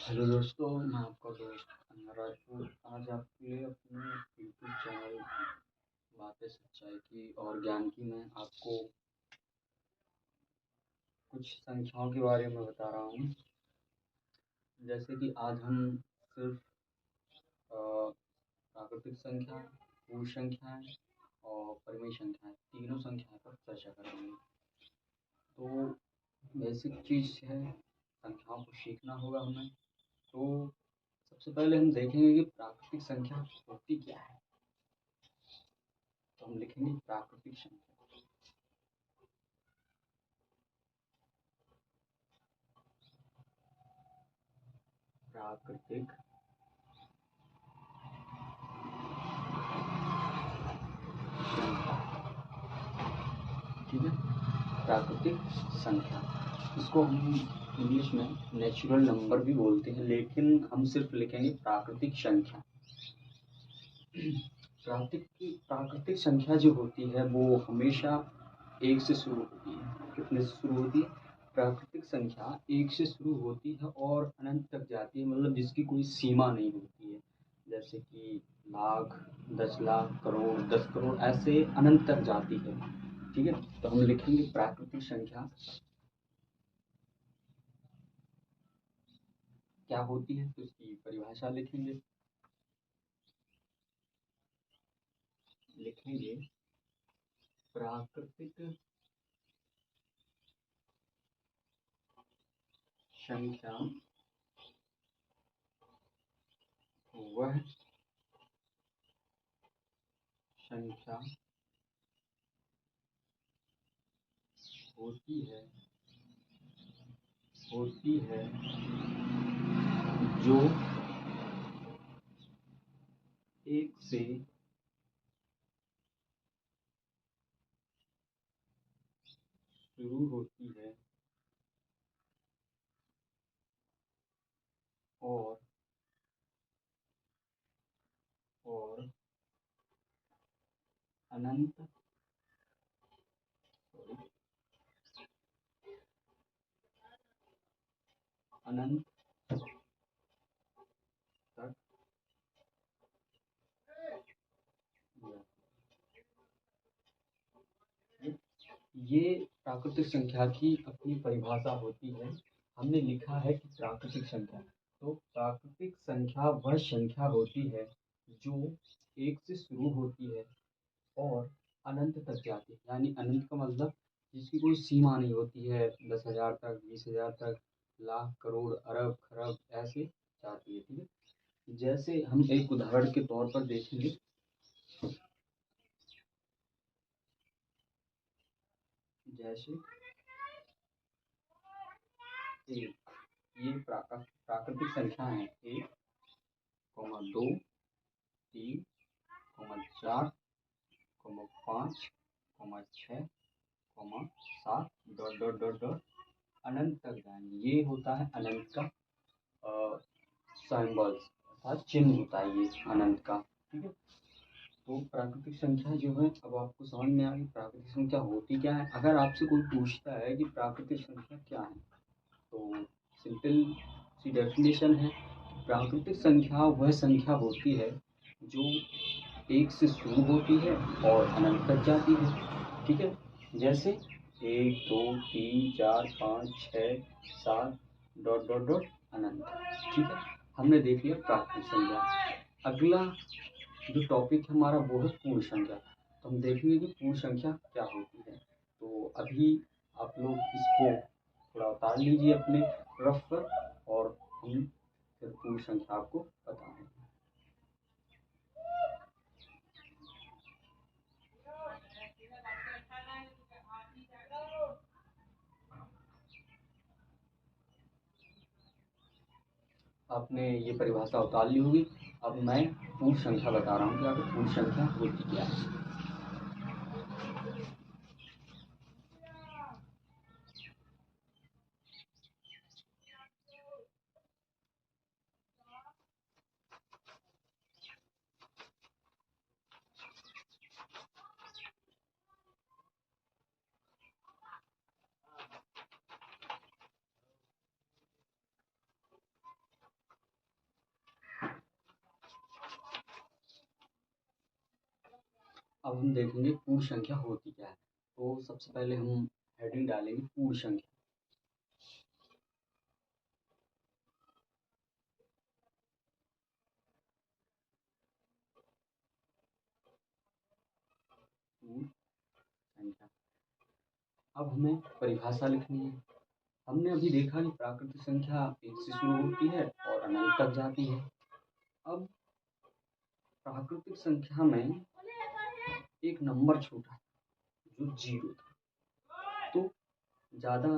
Hello दोस्तों, मैं आपका दोस्त अनवर राजपूत। आज आपके लिए अपने यूट्यूब चैनल बातें सच्चाई की और ज्ञान की मैं आपको कुछ संख्याओं के बारे में बता रहा हूँ। जैसे कि आज हम सिर्फ प्राकृतिक संख्या, पूर्ण संख्याएं और परिमेय संख्याएं, तीनों संख्याओं पर चर्चा करेंगे। तो बेसिक चीज़ है, संख्याओं को सीखना होगा हमें। तो सबसे पहले हम देखेंगे कि प्राकृतिक संख्या होती क्या है। तो हम लिखेंगे प्राकृतिक संख्या। प्राकृतिक संख्या, ठीक है। प्राकृतिक संख्या, इसको हम इंग्लिश में नेचुरल नंबर भी बोलते हैं, लेकिन हम सिर्फ लिखेंगे प्राकृतिक संख्या। प्राकृतिक संख्या जो होती है वो हमेशा एक से शुरू होती है। कितने से शुरू होती है? प्राकृतिक संख्या एक से शुरू होती है और अनंत तक जाती है, मतलब जिसकी कोई सीमा नहीं होती है। जैसे कि लाख, 10 लाख, करोड़, 10 करोड़, ऐसे अनंत तक जाती है। ठीक है, तो हम लिखेंगे प्राकृतिक संख्या क्या होती है, तो इसकी परिभाषा लिखेंगे। लिखेंगे प्राकृतिक संख्या वह संख्या होती है जो एक से शुरू होती है और और अनंत सॉरी अनंत तक ये प्राकृतिक संख्या की अपनी परिभाषा होती है। हमने लिखा है कि प्राकृतिक संख्या, तो प्राकृतिक संख्या वह संख्या होती है जो एक से शुरू होती है और अनंत तक जाती है। यानी अनंत का मतलब जिसकी कोई सीमा नहीं होती है, 10,000 तक, 20,000 तक, लाख, करोड़, अरब, खरब, ऐसे जाती है। ठीक है, जैसे हम एक उदाहरण के तौर पर देखेंगे। जैसे एक, ये प्राकृतिक संख्या है। 1, 2, 3, 4, 5, 6, 7, डॉट डॉट डॉट डॉट अनंत तक जाएंगे। ये होता है अनंत का सिंबल्स, अर्थात चिन्ह होता है ये अनंत का। ठीक है, तो प्राकृतिक संख्या जो है, अब आपको समझ में आ गई प्राकृतिक संख्या होती क्या है। अगर आपसे कोई पूछता है कि प्राकृतिक संख्या क्या है, तो सिंपल सी डेफिनेशन है, प्राकृतिक संख्या वह संख्या होती है जो एक से शुरू होती है और अनंत तक जाती है। ठीक है, जैसे 1, 2, 3, 4, 5, 6, 7, डॉट डॉट डॉट अनंत। ठीक है, हमने देख लिया प्राकृतिक संख्या। अगला जो टॉपिक है हमारा वो है पूर्ण संख्या। तो हम देखेंगे कि पूर्ण संख्या क्या होती है। तो अभी आप लोग इसको थोड़ा उतार लीजिए अपने रफ पर, और हम फिर पूर्ण संख्या आपको बताएंगे। आपने ये परिभाषा उतार ली होगी। अब मैं पूर्ण संख्या बता रहा हूँ कि आपको पूर्ण संख्या होती क्या है। अब हम देखेंगे पूर्ण संख्या होती क्या है। तो सबसे पहले हम हेडिंग डालेंगे पूर्ण संख्या। पूर्ण संख्या। अब हमें परिभाषा लिखनी है। हमने अभी देखा कि प्राकृतिक संख्या 1 से शुरू होती है और अनंत तक जाती है। अब प्राकृतिक संख्या में एक नंबर छूटा है जो 0 था। तो ज़्यादा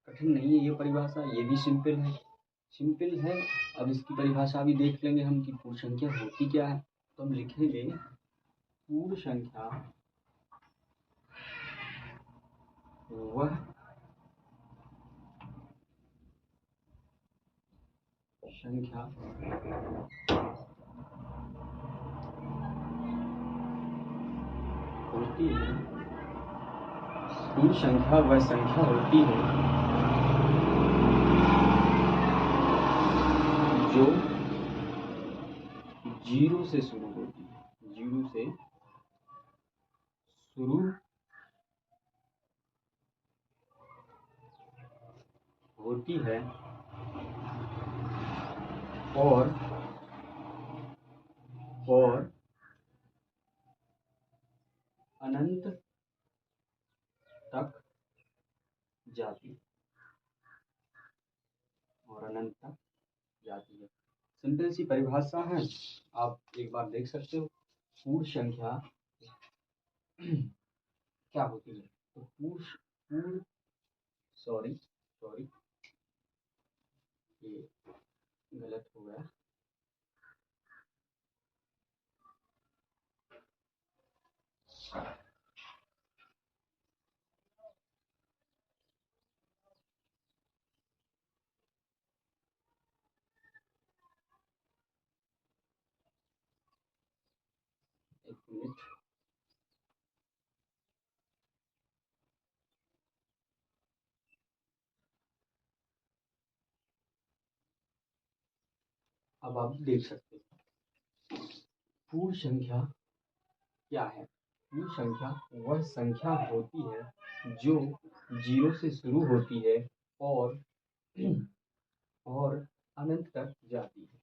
कठिन नहीं है ये परिभाषा, ये भी सिंपल है। सिंपल है। अब इसकी परिभाषा भी देख लेंगे हम कि पूर्ण संख्या होती क्या है। तो हम लिखेंगे पूर्ण संख्या वह संख्या होती है, पूर्ण संख्या वह संख्या होती है जो 0 से शुरू होती है। 0 से शुरू होती है और अनंत तक जाती है। सिंपल सी परिभाषा है, आप एक बार देख सकते हो। पूर्ण संख्या क्या होती है? तो पूर्ण सॉरी ये गलत हो गया। एक मिनट। अब आप देख सकते हो पूर्ण संख्या क्या है। पूर्ण संख्या वह संख्या होती है जो 0 से शुरू होती है और अनंत तक जाती है।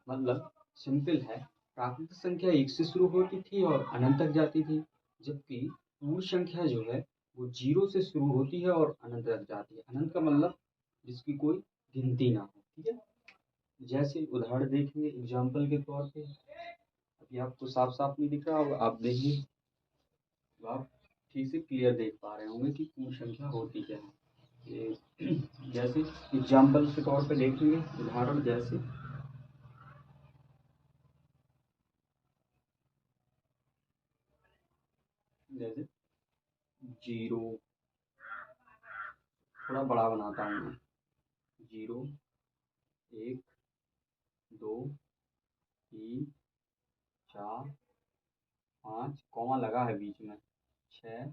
मतलब सिंपल है, प्राकृतिक संख्या 1 से शुरू होती थी और अनंत तक जाती थी, जबकि पूर्ण संख्या जो है वो 0 से शुरू होती है और अनंत तक जाती है। अनंत का मतलब जिसकी कोई गिनती ना हो। ठीक है, जैसे उदाहरण देखेंगे एग्जाम्पल के तौर पे। अभी आपको साफ साफ नहीं दिख रहा होगा, आप देखिए तो आप ठीक से क्लियर देख पा रहे होंगे कि पूर्ण संख्या होती क्या है। ये जैसे एग्जाम्पल के तौर पे देखेंगे उदाहरण, जैसे 0, थोड़ा बड़ा बनाता हूँ मैं। 0, 1, 2, 3, 4, 5, कॉमा लगा है बीच में, 6,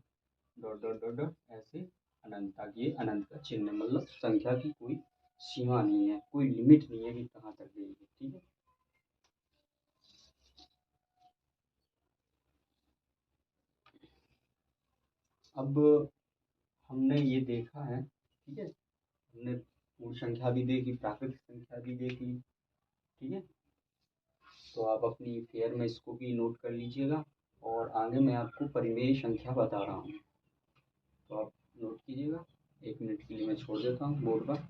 डॉट डॉट डॉट डॉट, ऐसे अनंत तक। ये अनंत का चिन्ह, मतलब संख्या की कोई सीमा नहीं है, कोई लिमिट नहीं है कि कहाँ तक गई है। ठीक है। अब हमने ये देखा है, ठीक है, हमने पूर्ण संख्या भी देखी, प्राकृतिक संख्या भी देखी। ठीक है, तो आप अपनी फेयर में इसको भी नोट कर लीजिएगा और आगे मैं आपको परिमेय संख्या बता रहा हूँ, तो आप नोट कीजिएगा। 1 मिनट के लिए मैं छोड़ देता हूँ बोर्ड पर।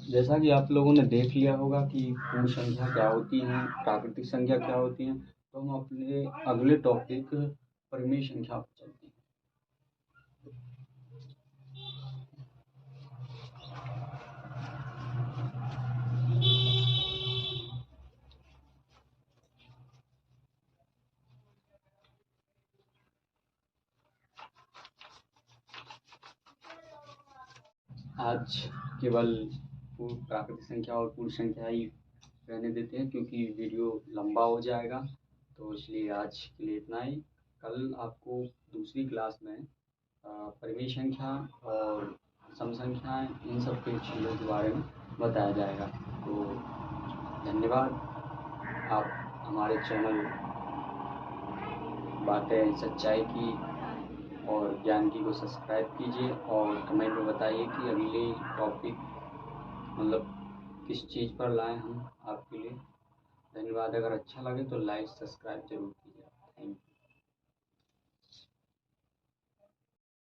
जैसा कि आप लोगों ने देख लिया होगा कि पूर्ण संख्या क्या होती है, प्राकृतिक संख्या क्या होती है, तो हम अपने अगले टॉपिक परिमेय संख्या पर चलते हैं। आज केवल प्राकृतिक संख्या और पूर्ण संख्या ही रहने देते हैं क्योंकि वीडियो लंबा हो जाएगा। तो इसलिए आज के लिए इतना ही। कल आपको दूसरी क्लास में परिमेय संख्या और सम संख्याएँ इन सब की चीज़ों के बारे में बताया जाएगा। तो धन्यवाद। आप हमारे चैनल बातें सच्चाई की और ज्ञान की को सब्सक्राइब कीजिए और कमेंट में बताइए कि अगले टॉपिक मतलब किस चीज़ पर लाएँ हम आपके लिए। धन्यवाद। अगर अच्छा लगे तो लाइक सब्सक्राइब ज़रूर।